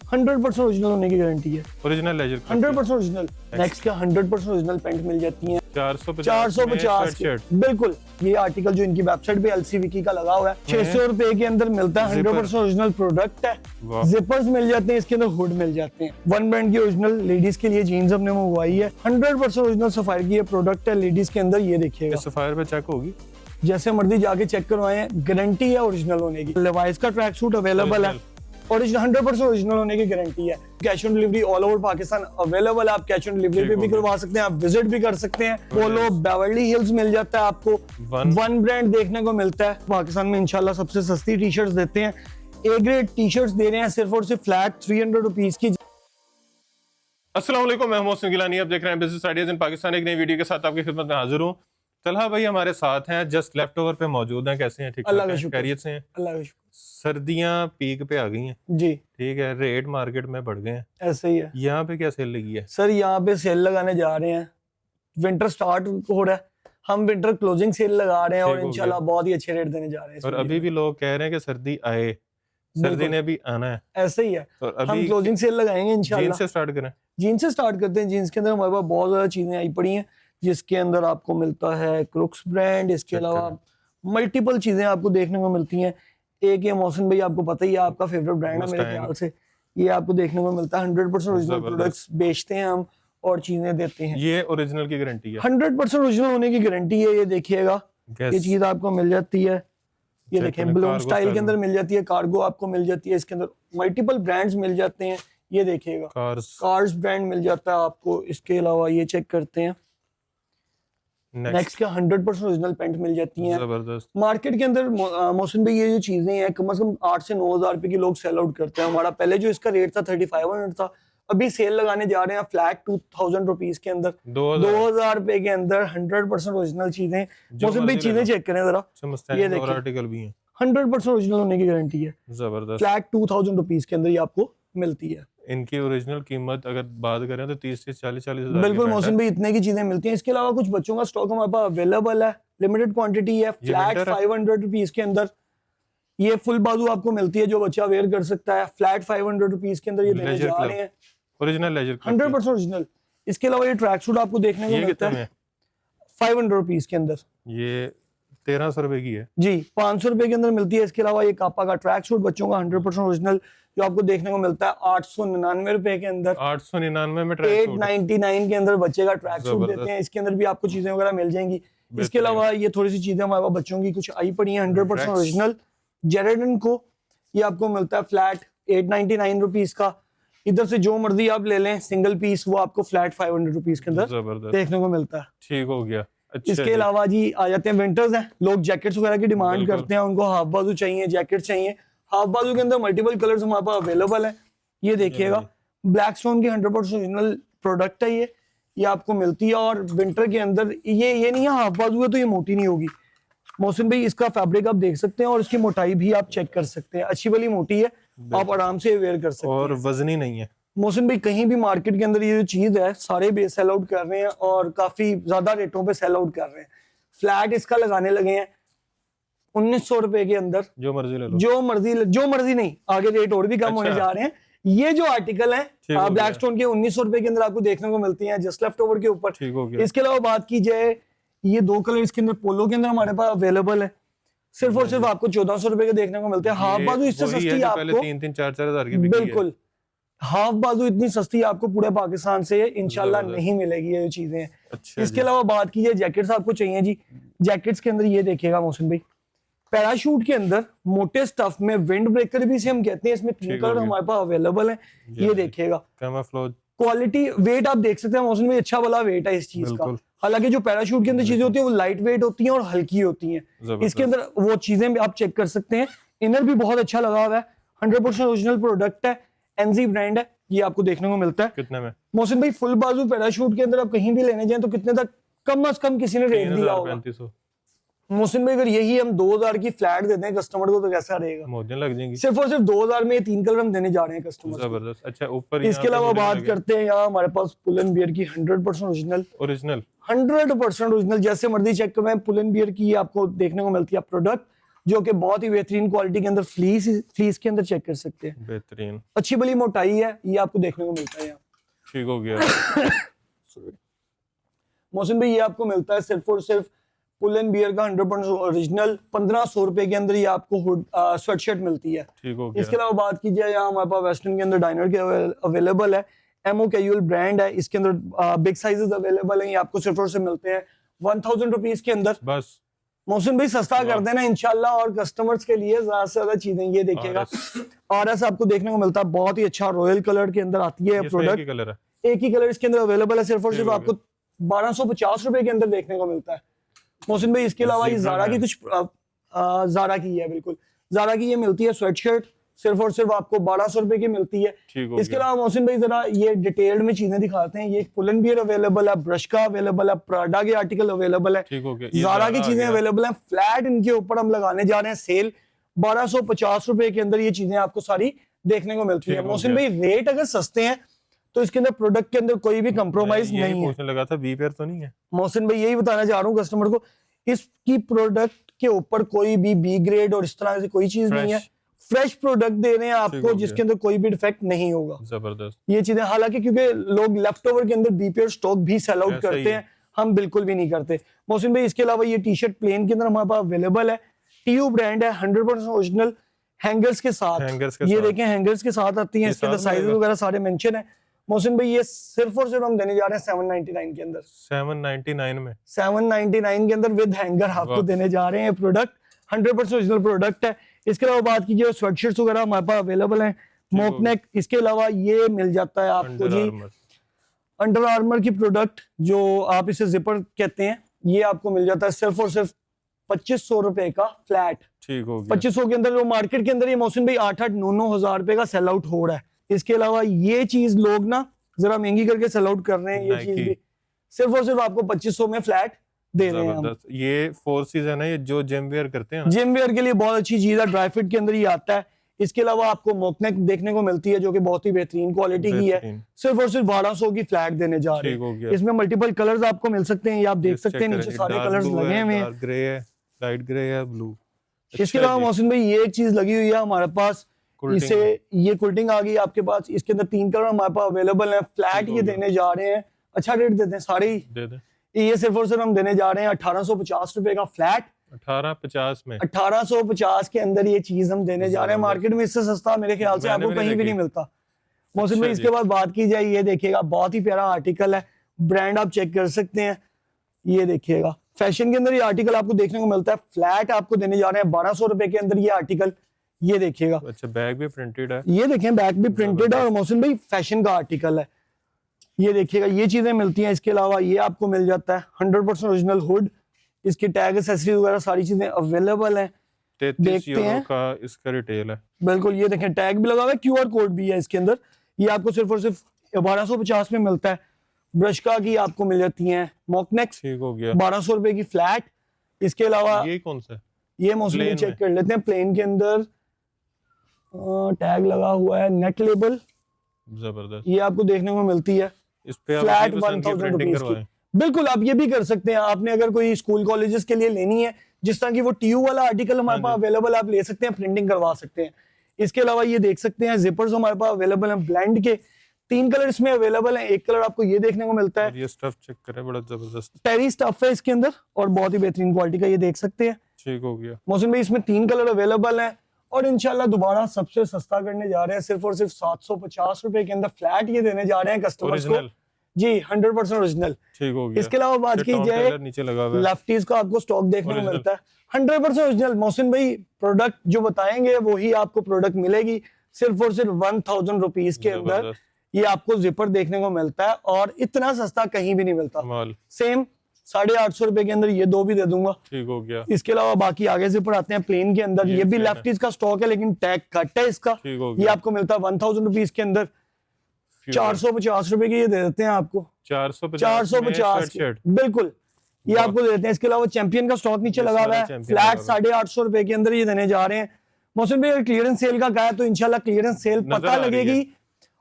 100% original होने की guarantee है। ओरिजिनल लेजर 100% ओरिजिनल। नेक्स्ट का 100% ओरिजिनल पैंट मिल जाती हैं 450 के। बिल्कुल, ये आर्टिकल जो इनकी वेबसाइट पे LCVK का लगा हुआ है 600 रुपए के अंदर मिलता है। 100% ओरिजिनल प्रोडक्ट है। जिपर्स मिल जाते हैं, इसके अंदर हुड मिल जाते हैं। वन ब्रांड की ओरिजिनल लेडीज के लिए जीन्स हमने मंगवाई है। 100% ओरिजिनल सफायर की ये प्रोडक्ट है लेडीज के अंदर। ये देखिएगा, सफायर पे चेक होगी, जैसे मर्जी जाके चेक करवाएं, गारंटी है ओरिजिनल होने की। लेवाइस का ट्रैक सूट अवेलेबल है, ओरिजिनल 100% ओरिजिनल होने की गारंटी है। Cash on delivery all over Pakistan available है। आप कैश ऑन डिलीवरी पे भी करवा सकते हैं, आप विजिट भी कर सकते हैं। पोलो बेवर्ली हिल्स मिल जाता है आपको, वन ब्रांड देखने को मिलता है। पाकिस्तान में इंशाल्लाह सबसे सस्ती टी शर्ट्स देते हैं। ए ग्रेड टी शर्ट्स दे रहे हैं सिर्फ और सिर्फ फ्लैट 300 रुपीज की। अस्सलाम वालेकुम, मैं मोहसिन गिलानी, आप देख रहे हैं बिजनेस आइडियाज इन पाकिस्तान। एक नई वीडियो के साथ आपकी खिदमत में हाजिर हूँ। तलहा भाई हमारे साथ हैं, जस्ट लेफ्ट ओवर पे मौजूद हैं। कैसे हैं? ठीक ठाक, खैरियत से हैं? अल्लाह का शुक्र। सर्दियां पीक पे आ गई हैं जी, ठीक है, रेट मार्केट में बढ़ गए हैं, ऐसे ही है। यहाँ पे क्या सेल लगी है? सर यहाँ पे सेल लगाने जा रहे हैं, विंटर स्टार्ट हो रहा है, हम विंटर क्लोजिंग सेल लगा रहे हैं और इंशाल्लाह बहुत ही अच्छे रेट देने जा रहे हैं। और अभी भी लोग कह रहे हैं कि सर्दी आए, सर्दी ने भी आना है, ऐसे ही है। और अभी हम क्लोजिंग सेल लगाएंगे इंशाल्लाह। जीन्स से स्टार्ट करें? जीन्स से स्टार्ट करते हैं। जीन्स के अंदर हमारे पास बहुत ज्यादा चीजें आई पड़ी हैं, जिसके अंदर आपको मिलता है क्रुक्स ब्रांड, इसके अलावा मल्टीपल चीजें आपको देखने को मिलती हैं। एक ये मोहसिन भाई आपको पता ही है, आपका फेवरेट ब्रांड है मेरे ख्याल से, ये आपको देखने को मिलता है। 100% ओरिजिनल प्रोडक्ट्स बेचते हैं हम और चीजें देते हैं। ये ओरिजिनल की गारंटी है, 100% ओरिजिनल होने की गारंटी है। ये देखिएगा, ये चीज आपको मिल जाती है। ये देखें, बलून स्टाइल के अंदर मिल जाती है, कार्गो आपको मिल जाती है, इसके अंदर मल्टीपल ब्रांड्स मिल जाते हैं। ये देखिएगा, कार्स ब्रांड मिल जाता है आपको। इसके अलावा ये चेक करते हैं, नेक्स्ट का 100% ओरिजिनल पैंट मिल जाती हैं। जबरदस्त। मार्केट के अंदर मौसम भाई ये जो चीजें हैं कम से कम 8 से 9 हजार रुपए की लोग सेल आउट करते हैं। हमारा पहले जो इसका रेट था 3500 था, अभी सेल लगाने जा रहे हैं फ्लैट 2000 रुपीज के अंदर, 2000 रुपए के अंदर 100% ओरिजिनल चीजें। मौसम भाई चीजें चेक करें जरा, ये देखिए, आर्टिकल भी है, 100% ओरिजिनल होने की गारंटी है। जबरदस्त। फ्लैट 2000 रुपीज के अंदर ये आपको मिलती है। इनकी ओरिजिनल कीमत अगर बात करें तो 30 से 40 हजार। बिल्कुल मोहसिन भाई, इतने की चीजें मिलती हैं। इसके अलावा कुछ बच्चों का स्टॉक हमारे पास अवेलेबल है, लिमिटेड क्वांटिटी है, फ्लैट 500 रुपीज के अंदर। ये फुल बाजू आपको मिलती है, जो बच्चा वेयर कर सकता है, फ्लैट 500 रुपीज के अंदर ये देने जा रहे हैं। ओरिजिनल लेजर 100% ओरिजिनल। इसके अलावा ये ट्रैक सूट आपको देखने को मिलता है 500 रुपीज के अंदर। ये 1300 रुपए की है जी, 500 रुपए के अंदर मिलती है। इसके अलावा ये कापा का ट्रैक सूट बच्चों का 100% ओरिजिनल जो आपको देखने को मिलता है 899 रुपए के अंदर। 899 में ट्रैक सूट, 899 के अंदर बच्चे का ट्रैक सूट देते हैं। इसके अंदर भी आपको चीजें वगैरह मिल जाएंगी। इसके अलावा ये थोड़ी सी चीजें हमारे पास बच्चों की कुछ आई पड़ी हैं 100% ओरिजिनल जेरेडन को। ये आपको मिलता है फ्लैट 899 रुपीज का। इधर से जो मर्जी आप ले लें सिंगल पीस, वो आपको फ्लैट 500 रुपीज के अंदर देखने को मिलता है। ठीक हो गया। अच्छा, इसके अलावा जी आ जाते हैं विंटर्स हैं, लोग जैकेट्स वगैरह की डिमांड करते हैं, उनको हाफ बाजू चाहिए, जैकेट चाहिए। हाफ बाजू के अंदर मल्टीपल कलर्स हमारे पास अवेलेबल है। ये देखिएगा, ब्लैक स्टोन की 100% ओरिजिनल प्रोडक्ट है ये आपको मिलती है। और विंटर के अंदर ये नहीं है हाफ बाजू है तो ये मोटी नहीं होगी। मोहसिन भाई इसका फैब्रिक आप देख सकते हैं और इसकी मोटाई भी आप चेक कर सकते हैं, अच्छी वाली मोटी है, आप आराम से वेयर कर सकते हैं और वजनी नहीं है। मोहसिन भाई कहीं भी मार्केट के अंदर ये जो चीज है सारे भी सेल आउट कर रहे हैं और काफी ज्यादा रेटों पे सेल आउट कर रहे हैं। फ्लैट इसका लगाने लगे हैं 1900 रुपए के अंदर। जो मर्जी ले लो, जो मर्जी नहीं, आगे रेट और भी कम होने जा रहे हैं। ये जो आर्टिकल है ब्लैक स्टोन के 1900 रुपए के अंदर आपको देखने को मिलती है, जस्ट लेफ्ट ओवर के ऊपर। इसके अलावा बात की जाए, ये 2 कलर इसके अंदर पोलो के अंदर हमारे पास अवेलेबल है, सिर्फ और सिर्फ आपको 1400 रुपए के देखने को मिलते हैं। हाफ बाजू इससे सस्ती आपको 3-4 हजार की बिल्कुल, हाफ बाजू इतनी सस्ती आपको पूरे पाकिस्तान से इंशाल्लाह नहीं मिलेगी ये चीजें। अच्छा, इसके अलावा बात की जाए जैकेट्स आपको चाहिए जी, जैकेट्स के अंदर ये देखिएगा मोहसिन भाई, पैराशूट के अंदर मोटे स्टफ में विंड ब्रेकर भी से हम कहते हैं, इसमें 3 कलर हमारे पास अवेलेबल है। ये देखिएगा, क्वालिटी, वेट आप देख सकते हैं मोहसिन भाई, अच्छा वाला वेट है इस चीज का। हालांकि जो पैराशूट के अंदर चीजें होती है वो लाइट वेट होती हैं और हल्की होती हैं। इसके अंदर वो चीजें भी आप चेक कर सकते हैं। इनर भी बहुत अच्छा लगा हुआ है, 100% ओरिजिनल प्रोडक्ट है, एनजी ब्रांड है। ये आपको देखने को मिलता है कितने में मोहसिन भाई? फुल बाजू पैराशूट के अंदर आप कहीं भी लेने जाएं तो कितने तक कम से कम किसी ने रेट दिया होगा 3500। मोहसिन भाई अगर यही हम 2000 की फ्लैट देते हैं कस्टमर को तो कैसा रहेगा? मोहन लग जाएंगी। सिर्फ और सिर्फ 2000 में 3 कलर हम देने जा रहे हैं कस्टमर। जबरदस्त। अच्छा, ऊपर इसके अलावा बात करते हैं यहाँ हमारे पास पुल एंड बियर की 100% ओरिजिनल 100% ओरिजिनल, जैसे मर्जी चेक करवाएं, पुल एंड बियर की आपको देखने को मिलती है प्रोडक्ट। जो कि बहुत ही बेहतरीन क्वालिटी के अंदर फ्लीस के अंदर चेक कर सकते हैं, बेहतरीन अच्छी बड़ी मोटाई है, ये आपको देखने को मिलता है यहाँ। ठीक हो गया। मोहसिन भाई ये आपको मिलता है सिर्फ और सिर्फ पुल एंड बियर का 100% ओरिजिनल 1500 रुपए के अंदर ये आपको स्वेटशर्ट मिलती है। ठीक हो गया। इसके अलावा बात की जाए यहाँ हमारे पास वेस्टर्न के अंदर डाइनर के अवेलेबल है, एमओ कैजुअल ब्रांड है, इसके अंदर बिग साइजेस अवेलेबल हैं, ये आपको सिर्फ और सिर्फ मिलते हैं 1000 रुपीज के अंदर। बस मोहसिन भाई सस्ता कर देना इंशाल्लाह, और कस्टमर्स के लिए ज्यादा से ज्यादा चीजें ये देखिएगा। RS आपको देखने को मिलता है, बहुत ही अच्छा रॉयल कलर के अंदर आती है प्रोडक्ट, कलर है, एक ही कलर इसके अंदर अवेलेबल है, सिर्फ और सिर्फ आपको 1250 रुपए के अंदर देखने को मिलता है। मोहसिन भाई इसके अलावा ये जारा की कुछ जारा की है, बिल्कुल जारा की ये मिलती है स्वेटशर्ट, सिर्फ और सिर्फ आपको 1200 रुपए की मिलती है। इसके अलावा मोहसिन भाई जरा ये डिटेल्ड में चीजें दिखाते हैं, ये पुल एंड बियर अवेलेबल है, ब्रश का अवेलेबल है, प्राडा के आर्टिकल अवेलेबल है, जारा की चीजें अवेलेबल है। फ्लैट इनके ऊपर हम लगाने जा रहे हैं सेल, 1250 रुपए के अंदर ये चीजें आपको सारी देखने को मिलती है। मोहसिन भाई रेट अगर सस्ते हैं तो इसके अंदर प्रोडक्ट के अंदर कोई भी कंप्रोमाइज नहीं है। लगा था बी पेयर तो नहीं है मोहसिन भाई, यही बताना चाह रहा हूँ कस्टमर को, इसकी प्रोडक्ट के ऊपर कोई भी बी ग्रेड और इस तरह से कोई चीज नहीं है, फ्रेश प्रोडक्ट दे रहे हैं आपको जिसके अंदर कोई भी डिफेक्ट नहीं होगा। जबरदस्त ये चीजें, हालांकि क्योंकि लोग लेफ्ट ओवर के अंदर बीपीआर स्टॉक भी सेल आउट करते हैं, हम बिल्कुल भी नहीं करते। मोहसिन भाई इसके अलावा ये टी शर्ट प्लेन के अंदर हमारे पास अवेलेबल है, टीयू ब्रांड है, 100% ओरिजिनल, हैंगर्स के साथ, ये देखें हैंगर्स के साथ आती है, इसके अंदर साइज वगैरह सारे मेंशन है। मोहसिन भाई ये सिर्फ और सिर्फ हम देने जा रहे हैं 799 के अंदर, 799 में, 799 के अंदर विद हैंगर आपको देने जा रहे हैं। प्रोडक्ट 100% ओरिजिनल प्रोडक्ट है। इसके अलावा बात कीजिए स्वेटशर्ट्स वगैरह हमारे पास अवेलेबल हैं, मोकनेक, इसके अलावा ये मिल जाता है आपको जी अंडर आर्मर की प्रोडक्ट, जो आप इसे जिपर कहते हैं, ये आपको मिल जाता है सिर्फ और सिर्फ 2500 रुपए का फ्लैट। ठीक हो गया। 2500 के अंदर, जो मार्केट के अंदर ये मोहसिन भाई 8-9 हजार रुपए का सेल आउट हो रहा है। इसके अलावा ये चीज लोग ना जरा महंगी करके सेल आउट कर रहे हैं, ये चीज भी सिर्फ और सिर्फ आपको 2500 में फ्लैट दे रहे हैं हम। ये फोर्सेस है ना, ये जो जिम वेयर करते हैं, जिम वेयर के लिए बहुत अच्छी चीज है, ड्राई फिट के अंदर ही आता है। इसके अलावा आपको मोकनेक देखने को मिलती है जो कि बहुत ही बेहतरीन क्वालिटी की है, सिर्फ और सिर्फ 1200 की फ्लैट देने जा रहे हैं। इसमें मल्टीपल कलर्स आपको मिल सकते हैं, ये आप देख सकते हैं, नीचे सारे कलर्स लगे हुए हैं, ग्रे है, लाइट ग्रे है, ब्लू। इसके अलावा मोहसिन भाई ये एक चीज लगी हुई है हमारे पास, इसे ये कुल्टिंग आ गई आपके पास, इसके अंदर 3 कलर हमारे पास अवेलेबल है। फ्लैट ये देने जा रहे हैं, अच्छा रेट देते हैं सारे ही दे दे। ये सिर्फ और सिर्फ हम देने जा रहे हैं 1850 रुपए का फ्लैट। 1850 में, 1850 के अंदर ये चीज हम देने जा रहे हैं। मार्केट में इससे सस्ता मेरे ख्याल से आपको कहीं भी नहीं मिलता। मोहसिन भाई इसके बाद बात की जाए, ये देखिएगा बहुत ही प्यारा आर्टिकल है, ब्रांड आप चेक कर सकते हैं, ये देखिएगा फैशन के अंदर ये आर्टिकल आपको देखने को मिलता है। फ्लैट आपको देने जा रहे हैं 1200 रुपए के अंदर ये आर्टिकल, ये देखिएगा। अच्छा, बैग भी प्रिंटेड है, ये देखें बैग भी प्रिंटेड है, और मोहसिन भाई फैशन का आर्टिकल है, ये देखिएगा ये चीजें मिलती हैं। इसके अलावा ये आपको मिल जाता है 100% ओरिजिनल हुड, इसकी टैग एक्सेसरीज वगैरह सारी चीजें अवेलेबल हैं। 33 यूरो का इसका रिटेल है, बिल्कुल, ये देखें टैग भी लगा हुआ है, QR कोड भी है इसके अंदर। ये आपको सिर्फ और सिर्फ 1250 में मिलता है। ब्रश का की आपको मिल जाती है मॉकनेक्स, ठीक हो गया, 1200 रुपए की फ्लैट। इसके अलावा ये कौन सा है, ये मोहसिन चेक कर लेते हैं, प्लेन के अंदर टैग लगा हुआ है, नेट लेबल, जबरदस्त, ये आपको देखने को मिलती है। इस पे फ्लैट 1000 रुपीज की। बिल्कुल, आप ये भी कर सकते हैं, आपने अगर कोई स्कूल कॉलेजेस के लिए लेनी है, जिस तरह की वो TU वाला आर्टिकल हमारे पास अवेलेबल, आप ले सकते हैं, प्रिंटिंग करवा सकते हैं। इसके अलावा ये देख सकते हैं जिपर्स हमारे पास अवेलेबल हैं, ब्लेंड के 3 कलर इसमें अवेलेबल हैं, एक कलर आपको ये देखने को मिलता है। ये स्टफ चेक करें, बड़ा जबरदस्त टेरी स्टफ है इसके अंदर, और बहुत ही बेहतरीन क्वालिटी का, ये देख सकते हैं। ठीक हो गया मौसम भाई, इसमें 3 कलर अवेलेबल हैं, और इंशाल्लाह दोबारा सबसे सस्ता करने जा रहे हैं, सिर्फ और सिर्फ 750 रुपए के अंदर फ्लैट ये देने जा रहे हैं कस्टमर्स को जी, 100% ओरिजिनल। ठीक हो गया। इसके अलावा बात की जाए, लेफ्टीज का आपको स्टॉक देखने को मिलता है 100% ओरिजिनल। मोहसिन भाई प्रोडक्ट जो बताएंगे वही आपको प्रोडक्ट मिलेगी, सिर्फ और सिर्फ 1000 रुपीज के अंदर ये आपको जिपर देखने को मिलता है, और इतना सस्ता कहीं भी नहीं मिलता। सेम 850 रुपए के अंदर ये 2 भी दे दूंगा। ठीक हो गया। इसके अलावा बाकी आगे जिपर आते हैं प्लेन के अंदर, ये भी लेफ्टीज का स्टॉक है लेकिन टैग कट है इसका, ये आपको मिलता है 1000 रुपीज के अंदर। 450 रुपए की ये दे देते हैं आपको, 450 बिल्कुल ये आपको दे देते हैं। इसके अलावा चैंपियन का स्टॉक नीचे लगा हुआ है, फ्लैट 850 रुपए के अंदर ये देने जा रहे हैं। मोहसिन भाई, क्लियरेंस सेल का कहा तो इंशाल्लाह क्लियरेंस सेल पता लगेगी,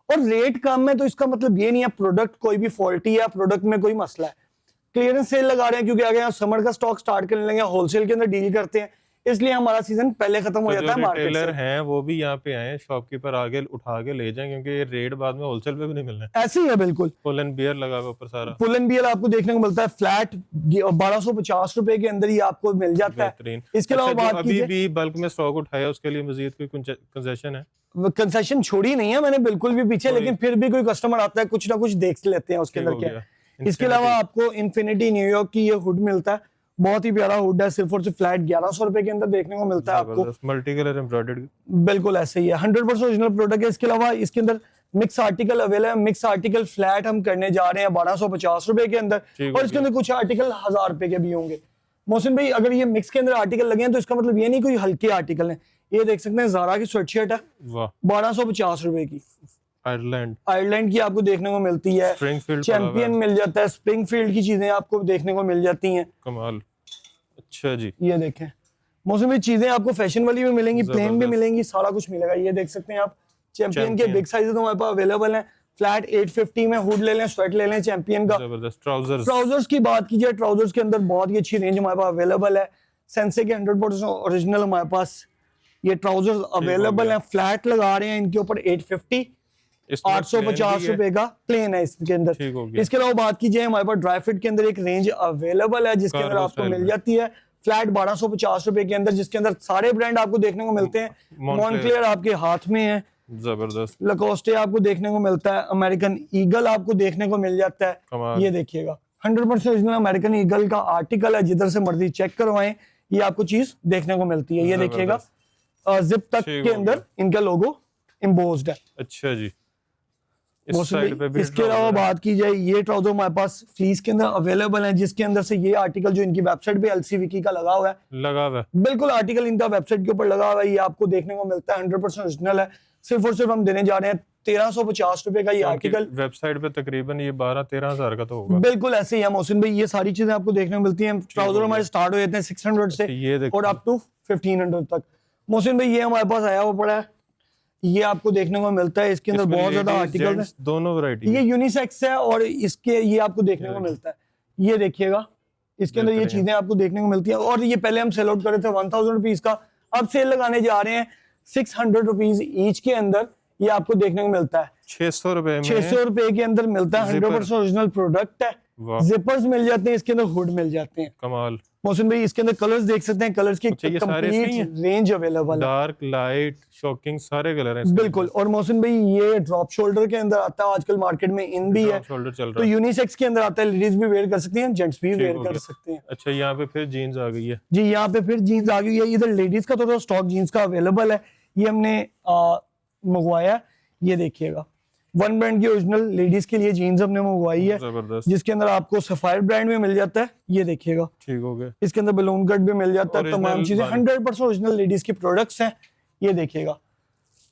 और रेट कम है तो इसका मतलब ये नहीं है प्रोडक्ट कोई भी फॉल्टी है, प्रोडक्ट में कोई मसला है। क्लियरेंस सेल लगा रहे हैं क्योंकि आगे समर का स्टॉक स्टार्ट करने लगे, होलसेल के अंदर डील करते हैं, इसलिए हमारा सीजन पहले खत्म हो जाता है मार्केट रिटेलर से। हैं वो भी यहाँ पे आए, शॉपकीपर आगे उठा के ले जाएं, क्योंकि ये रेट बाद में होलसेल पे भी नहीं मिलना है। ऐसे ही है बिल्कुल। पुल एंड बियर लगा हुआ ऊपर सारा, पुल एंड बियर आपको देखने को मिलता है फ्लैट 1250 रुपए के अंदर ही आपको मिल जाता है। बेहतरीन। इसके अलावा अच्छा, जो बात अभी कीजिए, भी बल्क में स्टॉक उठाया उसके लिए मजीद कोई कंसेशन है? कंसेशन छोड़ी नहीं है मैंने बिल्कुल भी पीछे, लेकिन फिर भी कोई कस्टमर आता है कुछ ना कुछ देख लेते हैं उसके ठीक अंदर हो क्या गया। है। इसके अलावा आपको इन्फिनिटी न्यूयॉर्क की ये हुड मिलता है, बहुत ही प्यारा हुड है, सिर्फ और सिर्फ फ्लैट 1100 रुपए के अंदर देखने को मिलता है आपको। मल्टी कलर एम्ब्रॉयडर्ड, बिल्कुल ऐसे ही है, 100% ओरिजिनल प्रोडक्ट है। इसके अलावा इसके अंदर मिक्स आर्टिकल अवेलेबल है, मिक्स आर्टिकल फ्लैट हम करने जा रहे हैं 1250 रुपए के अंदर, और इसके अंदर कुछ आर्टिकल 1000 रुपए के भी होंगे। मोहसिन भाई अगर ये मिक्स के अंदर आर्टिकल लगे हैं तो इसका मतलब ये नहीं कोई हल्के आर्टिकल है। ये देख सकते हैं ज़ारा की स्वेटशर्ट है, वाह, 1250 रुपए की, आयरलैंड की आपको देखने को मिलती है। स्प्रिंगफील्ड चैंपियन मिल जाता है, स्प्रिंगफील्ड की चीजें आपको देखने को मिल जाती हैं। कमाल। अच्छा जी, ये देखें मौसम में चीजें आपको फैशन वाली भी मिलेंगी, प्लेन भी मिलेंगी, सारा कुछ मिलेगा। ये देख सकते हैं आप, चैंपियन के बिग साइजेस हमारे पास अवेलेबल हैं। फ्लैट 850 में हुड ले लें, स्वेट ले लें चैंपियन का। जबरदस्त। ट्राउजर्स की बात कीजिए, ट्राउजर्स के अंदर बहुत ही अच्छी रेंज हमारे पास अवेलेबल है। सेंसे के 100% ओरिजिनल हमारे पास ये ट्राउजर्स अवेलेबल हैं। फ्लैट लगा रहे हैं इनके ऊपर 850, 850 रुपए का प्लेन है इसके अंदर। इसके अलावा बात कीजिए हमारे पास ड्राई फिट के अंदर एक रेंज अवेलेबल है जिसके अंदर आपको मिल जाती है फ्लैट 1250 रुपए के अंदर, जिसके अंदर सारे ब्रांड आपको देखने को मिलते हैं। मॉन्क्लेयर आपके हाथ में है, जबरदस्त। लकोस्टे आपको देखने को मिलता है, अमेरिकन ईगल आपको देखने को मिल जाता है। ये देखिएगा 100% ओरिजिनल अमेरिकन ईगल का आर्टिकल है, जिधर से मर्जी चेक करवाएं ये आपको चीज देखने को मिलती है। ये देखिएगा जिप तक के अंदर इनका लोगो इम्बोज्ड है। अच्छा जी, इस साइड पे भी। इसके अलावा बात की जाए, ये ट्राउजर हमारे पास फ्लीस के अंदर अवेलेबल है, जिसके अंदर से ये आर्टिकल जो इनकी वेबसाइट पे LCVK का लगा हुआ है, बिल्कुल आर्टिकल इनका वेबसाइट के ऊपर लगा हुआ है, ये आपको देखने को मिलता है। 100% ओरिजिनल है, सिर्फ और सिर्फ हम देने जा रहे हैं 1350 रुपए का ये आर्टिकल। वेबसाइट पे तकरीबन ये 12-13 हजार का तो होगा। बिल्कुल ऐसे ही है मोहसिन भाई, ये सारी चीजें आपको देखने को मिलती हैं। ट्राउजर हमारे स्टार्ट हो जाते हैं 600 से और अप टू 1500 तक। मोहसिन भाई ये हमारे पास आया हुआ पड़ा है, ये आपको देखने को मिलता है। इसके अंदर बहुत ज्यादा आर्टिकल है, दोनों वैरायटी। ये यूनिसेक्स है और इसके ये आपको देखने को मिलता है। ये देखिएगा इसके अंदर ये चीजें आपको देखने को मिलती है। और ये पहले हम सेल आउट कर रहे थे 1000 रुपीज का, अब सेल लगाने जा रहे हैं 600 रुपीज ईच के अंदर। ये आपको देखने को मिलता है 600 रुपए में, 600 रुपए के अंदर मिलता है। 100% ओरिजिनल प्रोडक्ट है, जिपर्स मिल जाते हैं इसके अंदर, हुड मिल जाते हैं। कमाल। मोहसिन भाई इसके अंदर कलर्स देख सकते हैं, कलर्स की कंप्लीट रेंज अवेलेबल है, डार्क, लाइट, शॉकिंग, सारे कलर हैं बिल्कुल। और मोहसिन भाई ये ड्रॉप शोल्डर के अंदर आता है, आजकल मार्केट में इन भी है, तो यूनिसेक्स के अंदर आता है, लेडीज भी वेयर कर सकती हैं, जेंट्स भी वेयर कर सकते हैं। अच्छा, यहाँ पे फिर जीन्स आ गई है जी, यहाँ पे फिर जीन्स आ गई है। इधर लेडीज का थोड़ा स्टॉक जीन्स का अवेलेबल है, ये हमने मंगवाया। ये देखिएगा वन ब्रांड की ओरिजिनल लेडीज के लिए जीन्स हमने मंगवाई है, जिसके अंदर आपको सफायर ब्रांड में मिल जाता है। ये देखिएगा, ठीक हो गया। इसके अंदर बलून कट भी मिल जाता है, तमाम चीजें 100% ओरिजिनल लेडीज की प्रोडक्ट्स हैं। ये देखिएगा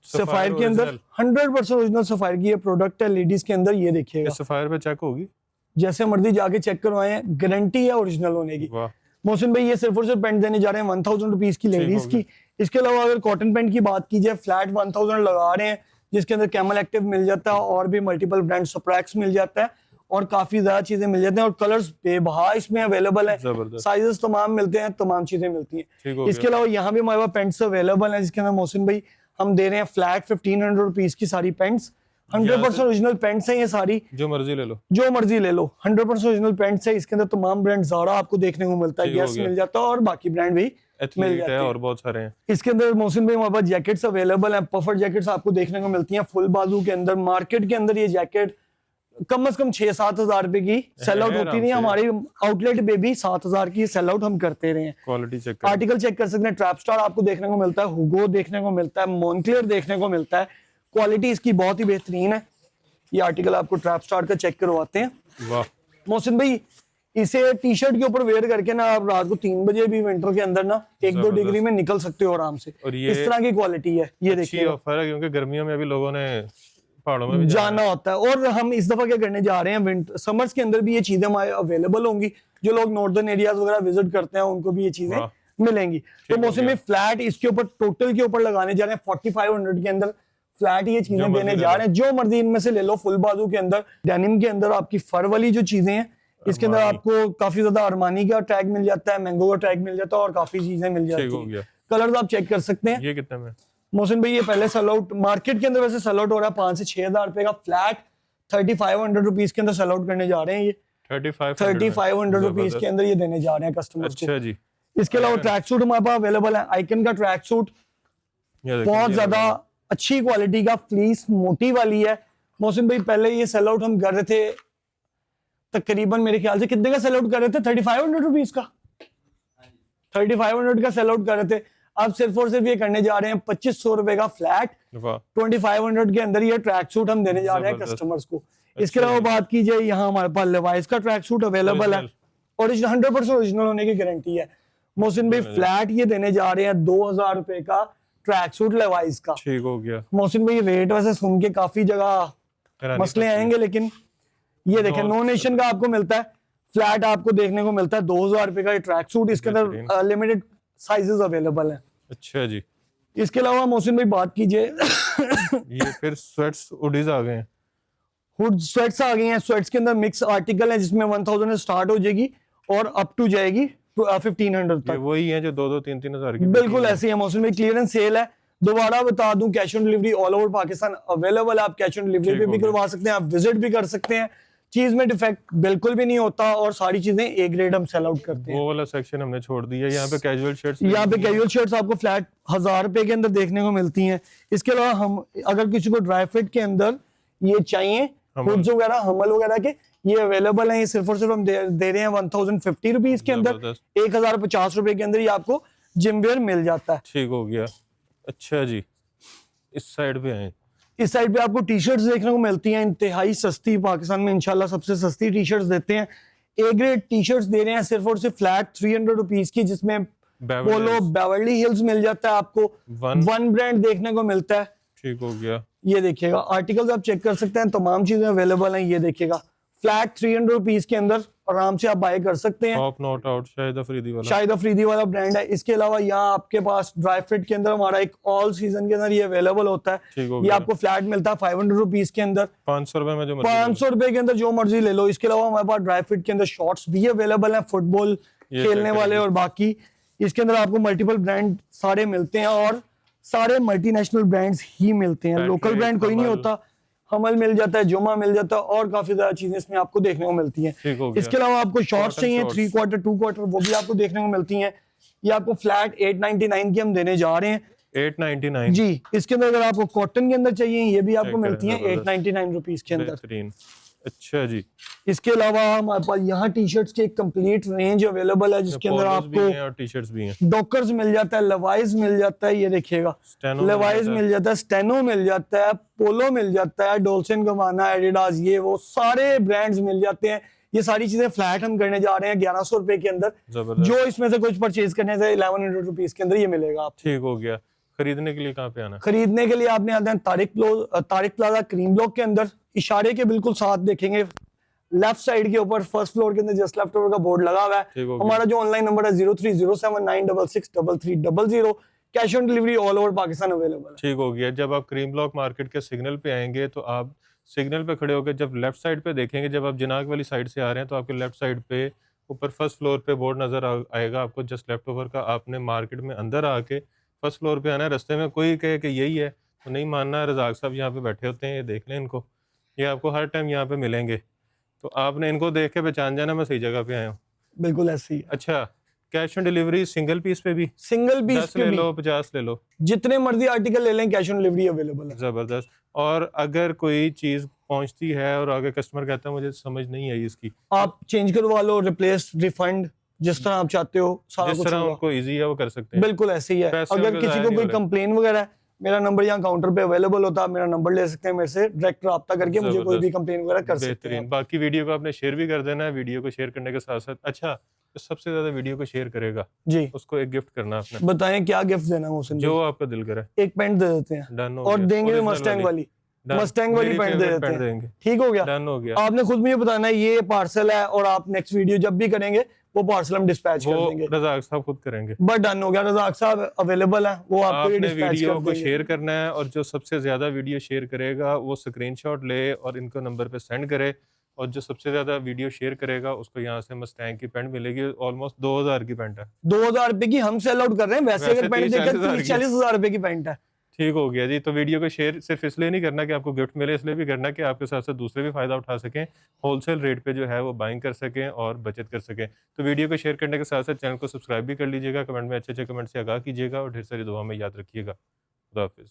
सफायर के अंदर 100% ओरिजिनल सफायर की ये प्रोडक्ट है लेडीज के अंदर। ये देखिएगा सफायर पे चेक होगी, जैसे मर्जी जाके चेक करवाएं, गारंटी है ओरिजिनल होने की। मोहसिन भाई ये सिर्फ और सिर्फ पैंट देने जा रहे हैं 1000 रुपीज की लेडीज की। इसके अलावा अगर कॉटन पैंट की बात की जाए, फ्लैट 1000 लगा रहे हैं, जिसके अंदर कैमल एक्टिव मिल जाता है और भी मल्टीपल ब्रांड सप्रैक्स मिल जाता है और काफी ज्यादा चीजें मिल जाती हैं, और कलर्स बेबहा इसमें अवेलेबल है, साइजेस तमाम मिलते हैं, तमाम चीजें मिलती हैं। इसके अलावा यहाँ भी हमारे पास पेंट्स अवेलेबल हैं, जिसके अंदर मोहसिन भाई हम दे रहे हैं फ्लैट 1500 रुपीज की सारी पेंट्स। 100% ओरिजिनल पेंट्स हैं ये सारी, जो मर्जी ले लो, 100% ओरिजिनल पेंट्स है। इसके अंदर तमाम ब्रांड ज़ारा आपको देखने को मिलता है, यस मिल जाता है, और बाकी ब्रांड भी मिल जाते हैं और बहुत सारे हैं। इसके अंदर मोहसिन भाई हमारे पास जैकेट्स अवेलेबल हैं, पफर जैकेट्स आपको देखने को मिलती हैं फुल बाजू के अंदर। मार्केट के अंदर ये जैकेट कम से कम 6-7 हजार रुपए की सेल आउट होती नहीं, हमारी आउटलेट पे भी 7,000 की सेल आउट हम करते रहे हैं। क्वालिटी चेक आर्टिकल चेक कर सकते हैं, ट्रैप स्टार आपको देखने को मिलता है, हुगो देखने को मिलता है, मॉन्क्लेयर देखने को मिलता है, क्वालिटी इसकी बहुत ही बेहतरीन है। ये आर्टिकल आपको ट्रैप स्टार का चेक करवाते हैं। वाह मोहसिन भाई इसे टी शर्ट के ऊपर वेयर करके ना आप रात को 3 बजे भी विंटर के अंदर ना 1-2 डिग्री में निकल सकते हो आराम से, और ये इस तरह की क्वालिटी है। ये देखिए ऑफर है, क्योंकि गर्मियों में अभी लोगों ने पहाड़ों में भी जाना होता है, और हम इस दफा क्या करने जा रहे हैं, विंटर समर्स के अंदर भी ये चीजें हमारे अवेलेबल होंगी। जो लोग नॉर्दर्न एरियाज वगैरह विजिट करते हैं उनको भी ये चीजें मिलेंगी। तो मौसम में फ्लैट इसके ऊपर टोटल के ऊपर लगाने जा रहे हैं 4500 के अंदर फ्लैट ये चीजें देने जा रहे हैं, जो मर्जी इनमें से ले लो। फुल बाजू के अंदर, डेनिम के अंदर आपकी फर वाली जो चीजें हैं इसके अंदर आपको काफी ज्यादा अरमानी का टैग मिल जाता है, मैंगो का टैग मिल जाता है और काफी चीजें मिल ठीक जाती हो है। गया। कलर्स आप चेक कर सकते हैं। ये कितने में? मोहसिन भाई ये पहले सेल आउट मार्केट के अंदर वैसे सेल आउट हो रहा है 5 से 6 हज़ार रुपए का फ्लैट 3500 रुपीज के अंदर सेल आउट करने जा रहे हैं। ये 3500 रुपीज के अंदर ये देने जा रहे हैं कस्टमर्स को। अच्छा जी। इसके अलावा ट्रैक सूट हमारे पास अवेलेबल है, आइकन का ट्रैक सूट बहुत ज्यादा अच्छी क्वालिटी का, फ्लीस मोटी वाली है। मोहसिन भाई पहले ये सेल आउट हम कर रहे थे तकरीबन मेरे ख्याल से कितने का सेल आउट कर रहे थे? 3500 रुपीज का, 3500 का सेल आउट कर रहे थे। अब सिर्फ और सिर्फ ये करने जा रहे हैं 2500 रुपए का फ्लैट 2500 के अंदर ये ट्रैक सूट हम देने जा रहे हैं कस्टमर्स को। इसके अलावा बात की जाए यहाँ हमारे पास लेवाइस का ट्रैक सूट अवेलेबल है, ओरिजिनल 100% ओरिजिनल होने की गारंटी है। मोहसिन भाई फ्लैट ये देने जा रहे हैं 2000 रुपए का ट्रैक सूट लेवाइस का। ठीक हो गया। मोहसिन भाई रेट वैसे सुन के काफी जगह मसले आएंगे, लेकिन ये देखें नो नेशन का आपको मिलता है फ्लैट, आपको देखने को मिलता है 2000 रुपए का ये ट्रैक सूट। इसके अंदर लिमिटेड साइजेस अवेलेबल हैं। अच्छा जी। इसके अलावा मोहसिन भाई बात कीजिए ये फिर स्वेट्स हुडीज आ गए हैं, हुड स्वेट्स आ गई हैं। स्वेट्स के अंदर मिक्स आर्टिकल है जिसमें 1000 से स्टार्ट हो जाएगी और अप टू जाएगी 1500 तक। वही है जो 2-3 हज़ार की। बिल्कुल ऐसी है मोहसिन भाई, क्लियरेंस सेल है। दोबारा बता दूं cash on delivery all over Pakistan available है। आप कैश ऑन डिलीवरी पे भी करवा सकते हैं, आप विजिट भी कर सकते हैं। चीज में डिफेक्ट बिल्कुल भी नहीं होता और सारी चीजें ए ग्रेड हम सेल आउट करते हैं। वो वाला सेक्शन हमने छोड़ दिया। यहाँ पे कैजुअल शर्ट्स, यहाँ पे कैजुअल शर्ट्स आपको फ्लैट 1000 रुपए के अंदर देखने को मिलती हैं। इसके अलावा हम अगर किसी को ड्राई फिट के अंदर ये चाहिए हुड्स वगैरह हमल वगैरह के, ये अवेलेबल है। ये सिर्फ और सिर्फ हम दे रहे हैं 1050 रुपीज के अंदर, 1050 रुपए के अंदर ये आपको जिम वेयर मिल जाता है। ठीक हो गया। अच्छा जी, इस साइड पे आए। इस साइड पे आपको टी शर्ट्स देखने को मिलती हैं इंतहाई सस्ती, पाकिस्तान में इंशाल्लाह सबसे सस्ती टी शर्ट्स देते हैं। ए ग्रेड टी शर्ट्स दे रहे हैं सिर्फ और सिर्फ फ्लैट 300 रुपीज की, जिसमें पोलो बेवर्ली हिल्स मिल जाता है आपको, वन ब्रांड देखने को मिलता है। ठीक हो गया। ये देखिएगा आर्टिकल्स आप चेक कर सकते हैं, तमाम चीजें अवेलेबल हैं। ये देखिएगा फ्लैट 300 रुपीज के अंदर आराम से आप बाय कर सकते हैं। Top not out Shahid Afridi वाला, शाहिद अफरीदी वाला ब्रांड है। इसके अलावा यहाँ आपके पास ड्राई फिट के अंदर हमारा एक ऑल सीजन के अंदर ये अवेलेबल होता है। ये आपको फ्लैट मिलता है 500 रुपीज के अंदर, 500 रुपए में, जो 500 रुपए के अंदर जो मर्जी ले लो। इसके अलावा हमारे पास ड्राई फिट के अंदर शॉर्ट्स भी अवेलेबल है, फुटबॉल खेलने वाले और बाकी। इसके अंदर आपको मल्टीपल ब्रांड सारे मिलते हैं और सारे मल्टीनेशनल ब्रांड्स ही मिलते हैं, लोकल ब्रांड कोई नहीं होता। हमल मिल जाता है, जुमा मिल जाता है और काफी ज्यादा चीजें इसमें आपको देखने को मिलती हैं। इसके अलावा आपको शॉर्ट्स चाहिए 3 क्वार्टर 2 क्वार्टर, वो भी आपको देखने को मिलती हैं। ये आपको फ्लैट 899 की हम देने जा रहे हैं। 899 जी। इसके अंदर अगर आपको कॉटन के अंदर चाहिए ये भी आपको मिलती हैं 899 रुपीज के अंदर। अच्छा जी। इसके अलावा हमारे पास यहाँ टी शर्ट्स की एक कंप्लीट रेंज अवेलेबल है, जिसके अंदर आपको टी शर्ट्स भी हैं, डॉकर्स मिल जाता है, लेवाइस मिल जाता है, ये देखिएगा लेवाइस मिल जाता है, स्टेनो मिल जाता है, पोलो मिल जाता है, डोल्सन गबाना, एडिडास, ये वो सारे ब्रांड्स मिल जाते हैं। ये सारी चीजें फ्लैट हम करने जा रहे हैं 1100 रुपए के अंदर, जो इसमें से कुछ परचेज करने से 1100 रुपीज के अंदर ये मिलेगा आपको। ठीक हो गया। खरीदने के लिए कहाँ पे आना? खरीदने के लिए आपने आते हैं तारिक प्लाजा क्रीम ब्लॉक के अंदर, इशारे के बिल्कुल साथ देखेंगे लेफ्ट साइड के ऊपर फर्स्ट फ्लोर के अंदर जस्ट लेफ्ट ओवर का बोर्ड लगा हुआ है। हमारा जो ऑनलाइन नंबर है 0307966300, cash on delivery all over Pakistan available है। ठीक हो गया। जब आप क्रीम ब्लॉक मार्केट के सिग्नल पे आएंगे तो आप सिग्नल पे खड़े होकर जब लेफ्ट साइड पे देखेंगे, जब आप जिनाक वाली साइड से आ रहे हैं तो आपके लेफ्ट साइड पे ऊपर फर्स्ट फ्लोर पे बोर्ड नजर आएगा आपको जस्ट लेफ्ट ओवर का। आपने मार्केट में अंदर आके फर्स्ट फ्लोर पे आना है। रास्ते में कोई कहे कि यही है तो नहीं मानना है, रजाक साहब यहाँ पे बैठे होते हैं, ये देख लें इनको, ये आपको हर टाइम यहाँ पे मिलेंगे, तो आपने इनको देख के पहचान जाना मैं सही जगह पे आया हूँ। बिल्कुल ऐसी। अच्छा, cash on delivery single piece पे भी? सिंगल पीस 10 ले लो, 50 ले लो, जितने मर्जी आर्टिकल ले लें, कैश ऑन डिलीवरी अवेलेबल है। जबरदस्त। और अगर कोई चीज पहुंचती है और आगे कस्टमर कहता है मुझे समझ नहीं आई इसकी, आप चेंज करवा लो, रिप्लेस, रिफंड, जिस तरह आप चाहते हो सारा जिस कुछ तरह आपको इजी है वो कर सकते हैं। बिल्कुल ऐसे ही है। अगर किसी को कोई कंप्लेन वगैरह है, मेरा नंबर यहाँ काउंटर पे अवेलेबल होता है, मेरा नंबर ले सकते हैं मेरे से, डायरेक्ट रब्ता करके मुझे कोई भी कंप्लेन वगैरह कर सकते हैं। बाकी वीडियो को आपने शेयर भी कर देना है। वीडियो को शेयर करने के साथ साथ, अच्छा, तो सबसे ज्यादा वीडियो को शेयर करेगा जी, उसको एक गिफ्ट करना आपने। बताएं क्या गिफ्ट देना है? जो आपका दिल करे। एक पेंट दे देते हैं। डन हो और गया। देंगे मस्टैंग वाली पेंट दे देते हैं। ठीक हो गया। डन हो गया। आपने खुद मुझे बताना है ये पार्सल है, और आप नेक्स्ट वीडियो जब भी करेंगे वो पार्सल हम डिस्पैच कर देंगे। रज़ाक साहब खुद करेंगे। बट डन हो गया, रज़ाक साहब अवेलेबल है, वो आपको ये डिस्पैच वीडियो कर को देंगे। शेयर करना है और जो सबसे ज्यादा वीडियो शेयर करेगा वो स्क्रीनशॉट ले और इनको नंबर पे सेंड करे और जो सबसे ज़्यादा वीडियो शेयर करेगा उसको यहाँ से मस्टैंग की पैंट मिलेगी, ऑलमोस्ट 2000 की पैंट है। 2000 रुपए की हम सेल आउट कर रहे हैं, वैसे वैसे अगर पैंट 30-40 देखा हज़ार 30-40 हजार रुपए की पैंट है। ठीक हो गया जी। तो वीडियो को शेयर सिर्फ इसलिए नहीं करना कि आपको गिफ्ट मिले, इसलिए भी करना कि आपके साथ साथ दूसरे भी फ़ायदा उठा सकें, होलसेल रेट पे जो है वो बाइंग कर सकें और बचत कर सकें। तो वीडियो को शेयर करने के साथ साथ चैनल को सब्सक्राइब भी कर लीजिएगा, कमेंट में अच्छे-अच्छे कमेंट से आगाह कीजिएगा और ढेर सारी दुआ में याद रखिएगा। खुदा हाफ़िज़।